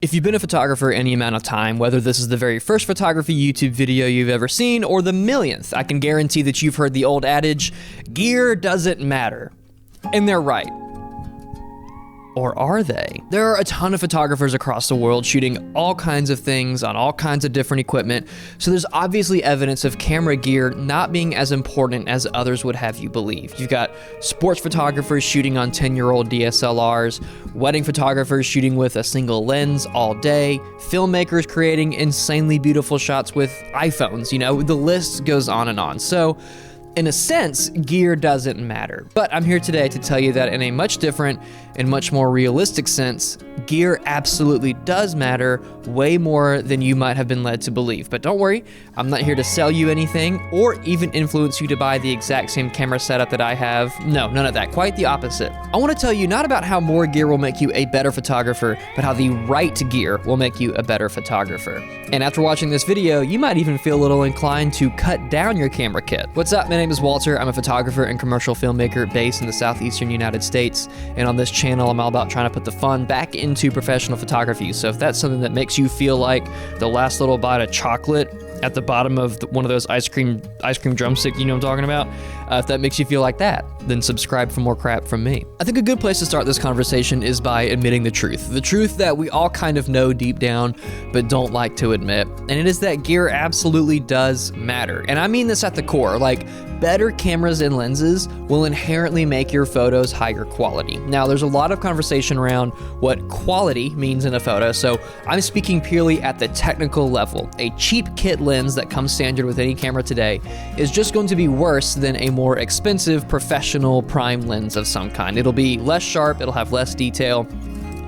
If you've been a photographer any amount of time, whether this is the very first photography YouTube video you've ever seen or the millionth, I can guarantee that you've heard the old adage, gear doesn't matter. And they're right. Or are they? There are a ton of photographers across the world shooting all kinds of things on all kinds of different equipment, so there's obviously evidence of camera gear not being as important as others would have you believe. You've got sports photographers shooting on 10-year-old DSLRs, wedding photographers shooting with a single lens all day, filmmakers creating insanely beautiful shots with iPhones, the list goes on and on. So, in a sense, gear doesn't matter. But I'm here today to tell you that in a much different and much more realistic sense, gear absolutely does matter way more than you might have been led to believe. But don't worry, I'm not here to sell you anything or even influence you to buy the exact same camera setup that I have. No, none of that. Quite the opposite. I want to tell you not about how more gear will make you a better photographer, but how the right gear will make you a better photographer. And after watching this video, you might even feel a little inclined to cut down your camera kit. What's up? My name is Walter. I'm a photographer and commercial filmmaker based in the southeastern United States. And on this channel, I'm all about trying to put the fun back into professional photography. So if that's something that makes you feel like the last little bite of chocolate at the bottom of one of those ice cream drumsticks, you know what I'm talking about? If that makes you feel like that, then subscribe for more crap from me. I think a good place to start this conversation is by admitting the truth. The truth that we all kind of know deep down, but don't like to admit. And it is that gear absolutely does matter. And I mean this at the core, like better cameras and lenses will inherently make your photos higher quality. Now, there's a lot of conversation around what quality means in a photo, so I'm speaking purely at the technical level. A cheap kit lens that comes standard with any camera today is just going to be worse than a more expensive professional prime lens of some kind. It'll be less sharp, it'll have less detail,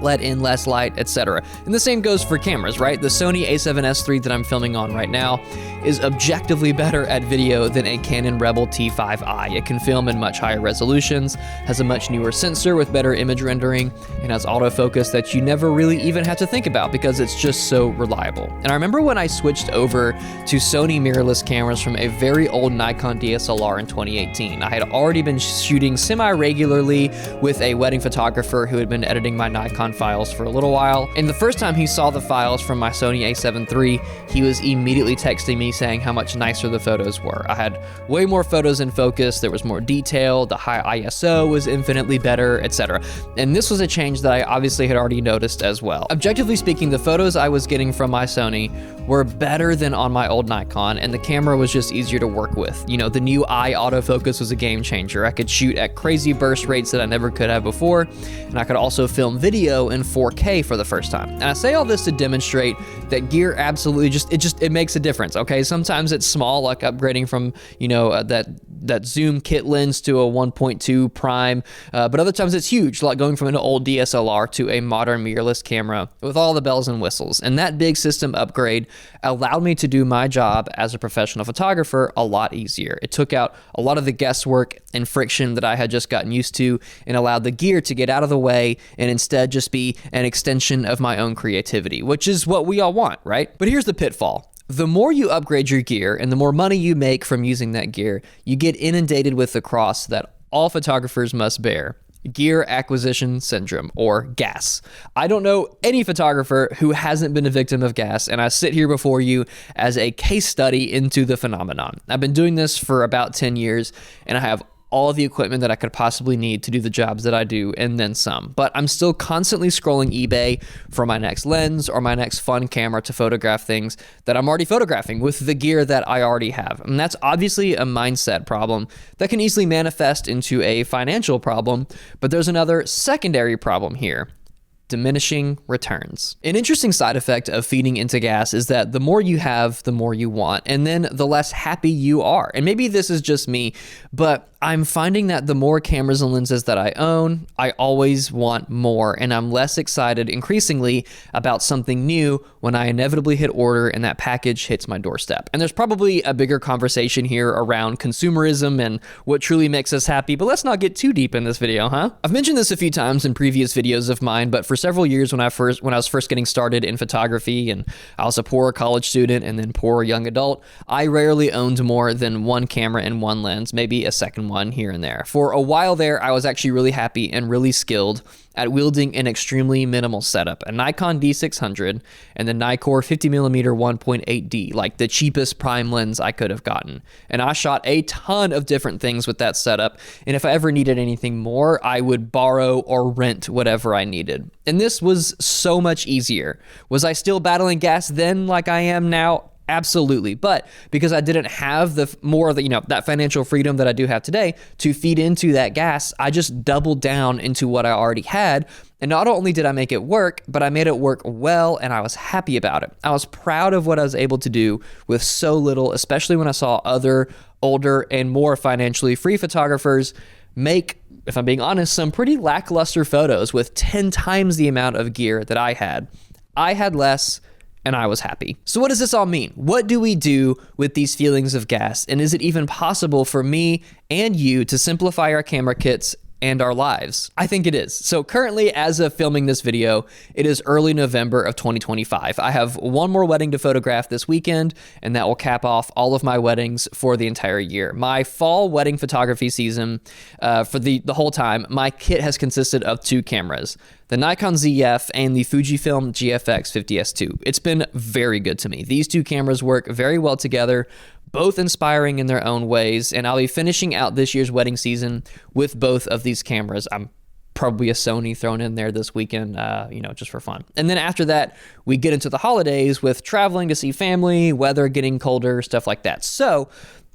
let in less light, etc. And the same goes for cameras, right? The Sony a7S III that I'm filming on right now is objectively better at video than a Canon Rebel T5i. It can film in much higher resolutions, has a much newer sensor with better image rendering, and has autofocus that you never really even have to think about because it's just so reliable. And I remember when I switched over to Sony mirrorless cameras from a very old Nikon DSLR in 2018. I had already been shooting semi-regularly with a wedding photographer who had been editing my Nikon files for a little while. And the first time he saw the files from my Sony a7 III, he was immediately texting me saying how much nicer the photos were. I had way more photos in focus, there was more detail, the high ISO was infinitely better, etc. And this was a change that I obviously had already noticed as well. Objectively speaking, the photos I was getting from my Sony were better than on my old Nikon, and the camera was just easier to work with. The new eye autofocus was a game changer. I could shoot at crazy burst rates that I never could have before, and I could also film video in 4K for the first time. And I say all this to demonstrate that gear absolutely it makes a difference, okay? Sometimes it's small, like upgrading from, that zoom kit lens to a 1.2 prime, but other times it's huge, like going from an old DSLR to a modern mirrorless camera with all the bells and whistles. And that big system upgrade allowed me to do my job as a professional photographer a lot easier. It took out a lot of the guesswork and friction that I had just gotten used to and allowed the gear to get out of the way and instead just be an extension of my own creativity, which is what we all want, right? But here's the pitfall. The more you upgrade your gear and the more money you make from using that gear, you get inundated with the cross that all photographers must bear. Gear acquisition syndrome, or GAS. I don't know any photographer who hasn't been a victim of GAS, and I sit here before you as a case study into the phenomenon. I've been doing this for about 10 years, and I have all of the equipment that I could possibly need to do the jobs that I do, and then some. But I'm still constantly scrolling eBay for my next lens or my next fun camera to photograph things that I'm already photographing with the gear that I already have. And that's obviously a mindset problem that can easily manifest into a financial problem, but there's another secondary problem here. Diminishing returns. An interesting side effect of feeding into GAS is that the more you have, the more you want, and then the less happy you are. And maybe this is just me, but I'm finding that the more cameras and lenses that I own, I always want more, and I'm less excited increasingly about something new when I inevitably hit order and that package hits my doorstep. And there's probably a bigger conversation here around consumerism and what truly makes us happy, but let's not get too deep in this video, huh? I've mentioned this a few times in previous videos of mine, but for several years when I was first getting started in photography, and I was a poor college student and then poor young adult, I rarely owned more than one camera and one lens, maybe a second one here and there. For a while there, I was actually really happy and really skilled at wielding an extremely minimal setup, a Nikon D600 and the Nikkor 50mm 1.8D, like the cheapest prime lens I could have gotten. And I shot a ton of different things with that setup, and if I ever needed anything more, I would borrow or rent whatever I needed. And this was so much easier. Was I still battling gas then like I am now? Absolutely. But because I didn't have that financial freedom that I do have today to feed into that gas, I just doubled down into what I already had. And not only did I make it work, but I made it work well, and I was happy about it. I was proud of what I was able to do with so little, especially when I saw other older and more financially free photographers make, if I'm being honest, some pretty lackluster photos with 10 times the amount of gear that I had. I had less, and I was happy. So what does this all mean? What do we do with these feelings of gas? And is it even possible for me and you to simplify our camera kits and our lives? I think it is. So currently, as of filming this video, it is early November of 2025. I have one more wedding to photograph this weekend, and that will cap off all of my weddings for the entire year. My fall wedding photography season, for the whole time, my kit has consisted of 2 cameras, the Nikon ZF and the Fujifilm GFX 50S2. It's been very good to me. These 2 cameras work very well together, both inspiring in their own ways, and I'll be finishing out this year's wedding season with both of these cameras. I'm probably a Sony thrown in there this weekend, just for fun. And then after that, we get into the holidays with traveling to see family, weather getting colder, stuff like that. So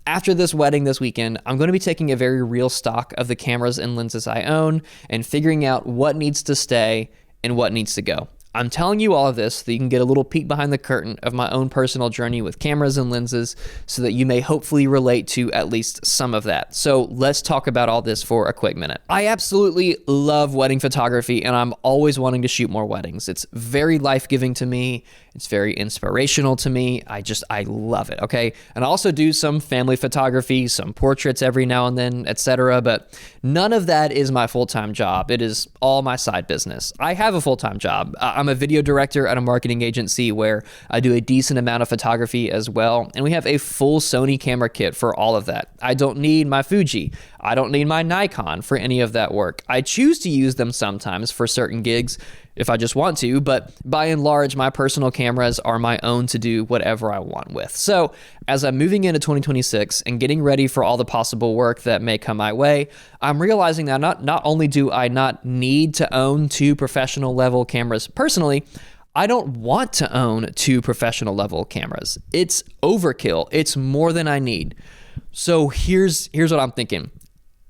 after this wedding this weekend, I'm going to be taking a very real stock of the cameras and lenses I own and figuring out what needs to stay and what needs to go. I'm telling you all of this so that you can get a little peek behind the curtain of my own personal journey with cameras and lenses so that you may hopefully relate to at least some of that. So let's talk about all this for a quick minute. I absolutely love wedding photography, and I'm always wanting to shoot more weddings. It's very life-giving to me. It's very inspirational to me. I love it, okay? And I also do some family photography, some portraits every now and then, etc. But none of that is my full-time job. It is all my side business. I have a full-time job. I'm a video director at a marketing agency where I do a decent amount of photography as well. And we have a full Sony camera kit for all of that. I don't need my Fuji. I don't need my Nikon for any of that work. I choose to use them sometimes for certain gigs if I just want to, but by and large, my personal cameras are my own to do whatever I want with. So as I'm moving into 2026 and getting ready for all the possible work that may come my way, I'm realizing that not only do I not need to own 2 professional level cameras personally, I don't want to own 2 professional level cameras. It's overkill. It's more than I need. So here's what I'm thinking.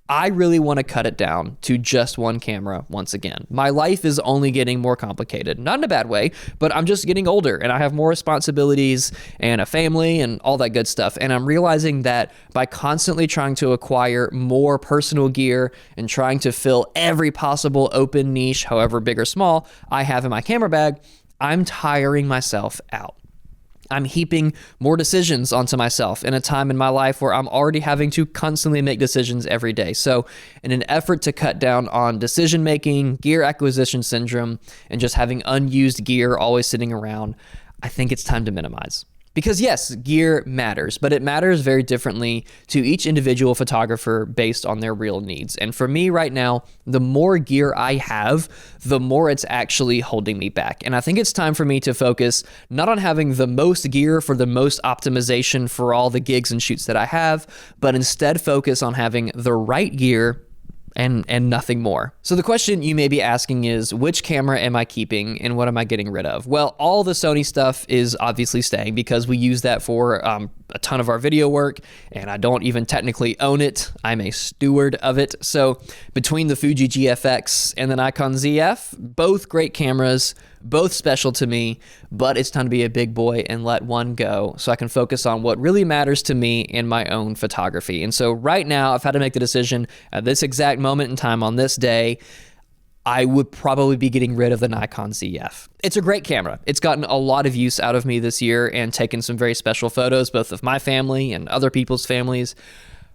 I really want to cut it down to just 1 camera once again. My life is only getting more complicated. Not in a bad way, but I'm just getting older and I have more responsibilities and a family and all that good stuff. And I'm realizing that by constantly trying to acquire more personal gear and trying to fill every possible open niche, however big or small, I have in my camera bag, I'm tiring myself out. I'm heaping more decisions onto myself in a time in my life where I'm already having to constantly make decisions every day. So in an effort to cut down on decision making, gear acquisition syndrome, and just having unused gear always sitting around, I think it's time to minimize. Because yes, gear matters, but it matters very differently to each individual photographer based on their real needs. And for me right now, the more gear I have, the more it's actually holding me back. And I think it's time for me to focus not on having the most gear for the most optimization for all the gigs and shoots that I have, but instead focus on having the right gear and nothing more. So the question you may be asking is, which camera am I keeping and what am I getting rid of? Well, all the Sony stuff is obviously staying because we use that for a ton of our video work, and I don't even technically own it. I'm a steward of it. So between the Fuji GFX and the Nikon ZF, both great cameras, both special to me, but it's time to be a big boy and let one go so I can focus on what really matters to me in my own photography. And so right now, I've had to make the decision at this exact moment in time on this day, I would probably be getting rid of the Nikon ZF. It's a great camera. It's gotten a lot of use out of me this year and taken some very special photos, both of my family and other people's families.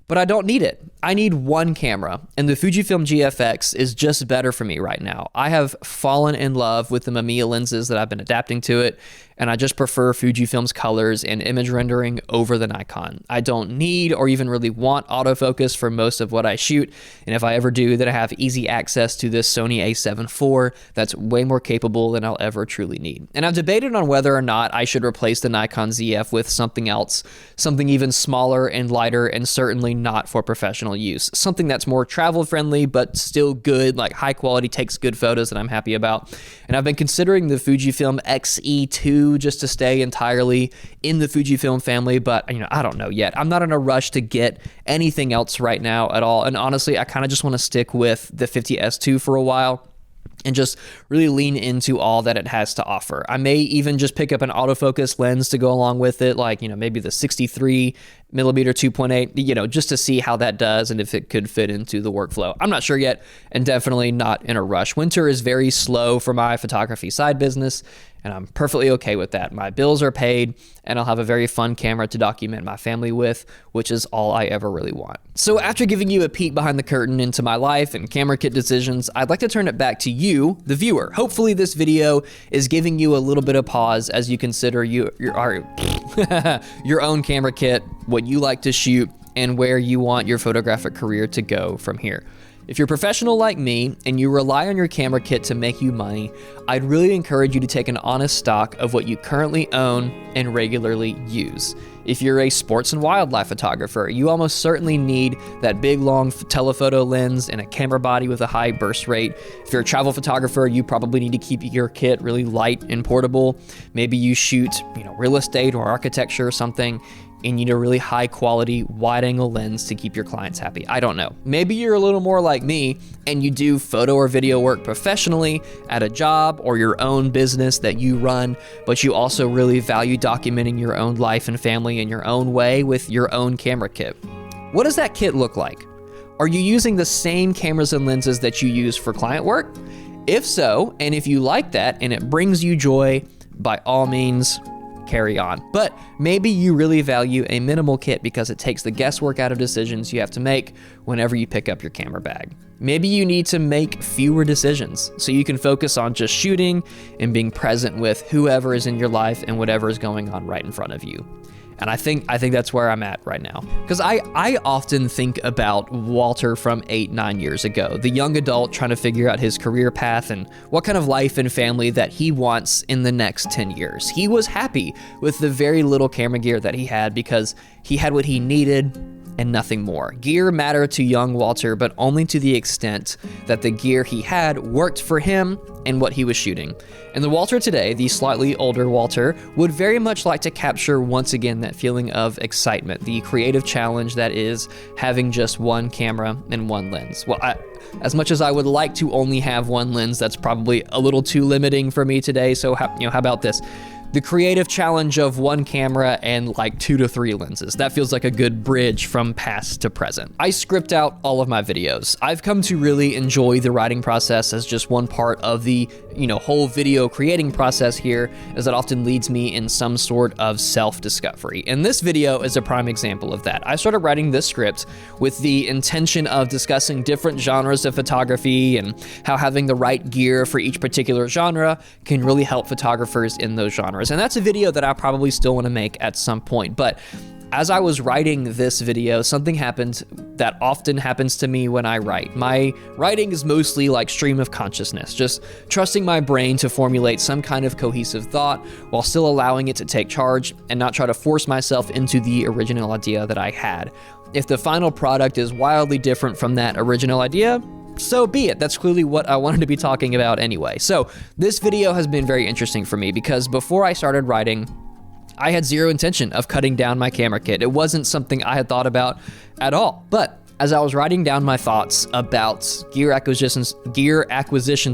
But I don't need it. I need 1 camera, and the Fujifilm GFX is just better for me right now. I have fallen in love with the Mamiya lenses that I've been adapting to it, and I just prefer Fujifilm's colors and image rendering over the Nikon. I don't need or even really want autofocus for most of what I shoot, and if I ever do, then I have easy access to this Sony a7 IV that's way more capable than I'll ever truly need. And I've debated on whether or not I should replace the Nikon ZF with something else, something even smaller and lighter, and certainly not for professional use. Something that's more travel friendly, but still good, like high quality, takes good photos that I'm happy about. And I've been considering the Fujifilm X-E2 just to stay entirely in the Fujifilm family, but I don't know yet. I'm not in a rush to get anything else right now at all. And honestly, I kind of just want to stick with the 50S2 for a while and just really lean into all that it has to offer. I may even just pick up an autofocus lens to go along with it, like, maybe the 63mm 2.8, just to see how that does and if it could fit into the workflow. I'm not sure yet, and definitely not in a rush. Winter is very slow for my photography side business, and I'm perfectly okay with that. My bills are paid, and I'll have a very fun camera to document my family with, which is all I ever really want. So after giving you a peek behind the curtain into my life and camera kit decisions, I'd like to turn it back to you, the viewer. Hopefully this video is giving you a little bit of pause as you consider your own camera kit, what you like to shoot, and where you want your photographic career to go from here. If you're a professional like me and you rely on your camera kit to make you money, I'd really encourage you to take an honest stock of what you currently own and regularly use. If you're a sports and wildlife photographer, you almost certainly need that big long telephoto lens and a camera body with a high burst rate. If you're a travel photographer, you probably need to keep your kit really light and portable. Maybe you shoot, real estate or architecture or something, and you need a really high quality wide angle lens to keep your clients happy. I don't know. Maybe you're a little more like me and you do photo or video work professionally at a job or your own business that you run, but you also really value documenting your own life and family in your own way with your own camera kit. What does that kit look like? Are you using the same cameras and lenses that you use for client work? If so, and if you like that and it brings you joy, by all means, carry on. But maybe you really value a minimal kit because it takes the guesswork out of decisions you have to make whenever you pick up your camera bag. Maybe you need to make fewer decisions so you can focus on just shooting and being present with whoever is in your life and whatever is going on right in front of you. And I think that's where I'm at right now. Because I often think about Walter from 8-9 years ago, the young adult trying to figure out his career path and what kind of life and family that he wants in the next 10 years. He was happy with the very little camera gear that he had because he had what he needed and nothing more. Gear mattered to young Walter, but only to the extent that the gear he had worked for him and what he was shooting. And the Walter today, the slightly older Walter, would very much like to capture once again that feeling of excitement, the creative challenge that is having just one camera and one lens. Well, as much as I would like to only have one lens, that's probably a little too limiting for me today. So how about this? The creative challenge of one camera and like 2 to 3 lenses. That feels like a good bridge from past to present. I script out all of my videos. I've come to really enjoy the writing process as just one part of the, whole video creating process here, as it often leads me in some sort of self-discovery. And this video is a prime example of that. I started writing this script with the intention of discussing different genres of photography and how having the right gear for each particular genre can really help photographers in those genres. And that's a video that I probably still want to make at some point. But as I was writing this video, something happened that often happens to me when I write. My writing is mostly like stream of consciousness, just trusting my brain to formulate some kind of cohesive thought while still allowing it to take charge and not try to force myself into the original idea that I had. If the final product is wildly different from that original idea, so be it. That's clearly what I wanted to be talking about anyway. So this video has been very interesting for me because before I started writing, I had zero intention of cutting down my camera kit. It wasn't something I had thought about at all. But as I was writing down my thoughts about gear acquisition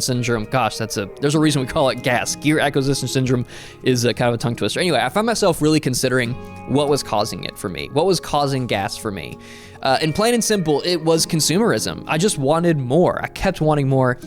syndrome, gosh, there's a reason we call it GAS. Gear acquisition syndrome is kind of a tongue twister. Anyway, I found myself really considering what was causing it for me. What was causing GAS for me? And plain and simple, it was consumerism. I just wanted more. I kept wanting more,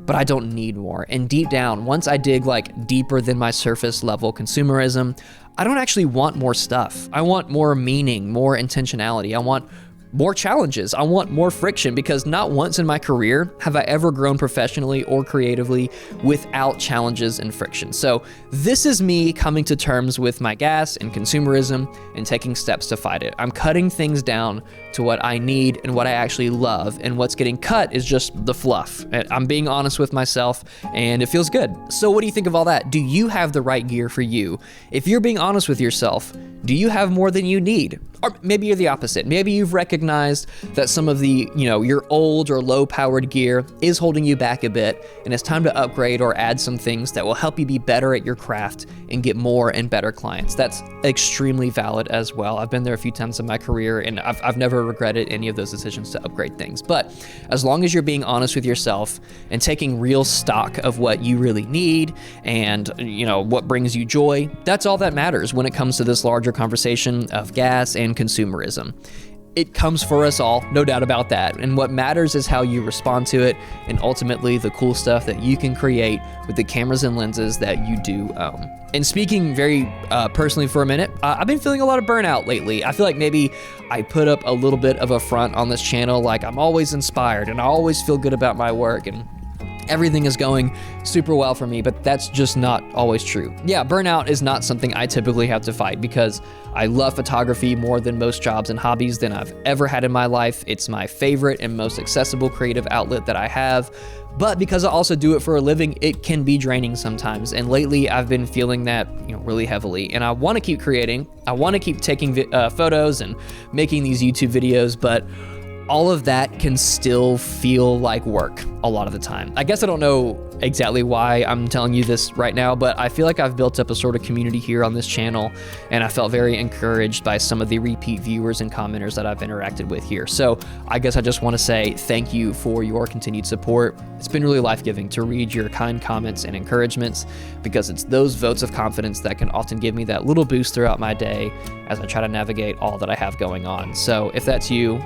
but I don't need more. And deep down, once I dig like deeper than my surface level consumerism, I don't actually want more stuff. I want more meaning, more intentionality. I want more challenges. I want more friction, because not once in my career have I ever grown professionally or creatively without challenges and friction. So this is me coming to terms with my gas and consumerism and taking steps to fight it. I'm cutting things down to what I need and what I actually love, and what's getting cut is just the fluff. I'm being honest with myself, and it feels good. So what do you think of all that? Do you have the right gear for you? If you're being honest with yourself, do you have more than you need? Or maybe you're the opposite. Maybe you've recognized that some of the, your old or low powered gear is holding you back a bit, and it's time to upgrade or add some things that will help you be better at your craft and get more and better clients. That's extremely valid as well. I've been there a few times in my career, and I've never regretted any of those decisions to upgrade things. But as long as you're being honest with yourself and taking real stock of what you really need and, what brings you joy, that's all that matters when it comes to this larger conversation of gas and consumerism. It comes for us all, no doubt about that. And what matters is how you respond to it, and ultimately the cool stuff that you can create with the cameras and lenses that you do own. And speaking very personally for a minute, I've been feeling a lot of burnout lately. I feel like maybe I put up a little bit of a front on this channel, like I'm always inspired and I always feel good about my work and everything is going super well for me, but that's just not always true. Yeah, burnout is not something I typically have to fight, because I love photography more than most jobs and hobbies than I've ever had in my life. It's my favorite and most accessible creative outlet that I have. But because I also do it for a living, it can be draining sometimes. And lately I've been feeling that, really heavily. And I want to keep creating. I want to keep taking photos and making these YouTube videos, but all of that can still feel like work a lot of the time. I guess I don't know exactly why I'm telling you this right now, but I feel like I've built up a sort of community here on this channel, and I felt very encouraged by some of the repeat viewers and commenters that I've interacted with here. So I guess I just want to say thank you for your continued support. It's been really life-giving to read your kind comments and encouragements, because it's those votes of confidence that can often give me that little boost throughout my day as I try to navigate all that I have going on. So if that's you,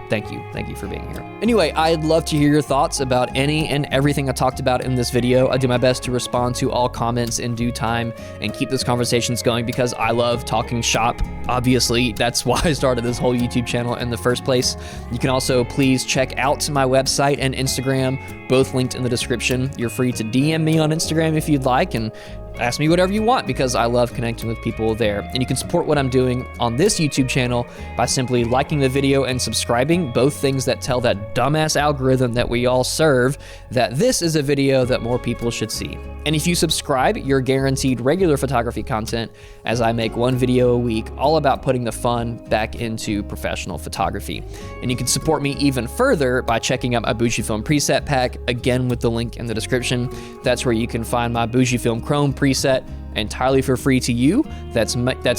thank you. Thank you for being here. Anyway, I'd love to hear your thoughts about any and everything I talked about in this video. I do my best to respond to all comments in due time and keep those conversations going, because I love talking shop. Obviously, that's why I started this whole YouTube channel in the first place. You can also please check out my website and Instagram, both linked in the description. You're free to DM me on Instagram if you'd like, and ask me whatever you want, because I love connecting with people there. And you can support what I'm doing on this YouTube channel by simply liking the video and subscribing, both things that tell that dumbass algorithm that we all serve that this is a video that more people should see. And if you subscribe, you're guaranteed regular photography content, as I make one video a week all about putting the fun back into professional photography. And you can support me even further by checking out my Fujifilm preset pack, again with the link in the description. That's where you can find my Fujifilm Chrome preset entirely for free to you. That's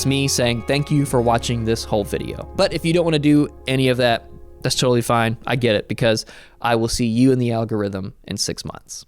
me saying thank you for watching this whole video. But if you don't want to do any of that, that's totally fine. I get it, because I will see you in the algorithm in 6 months.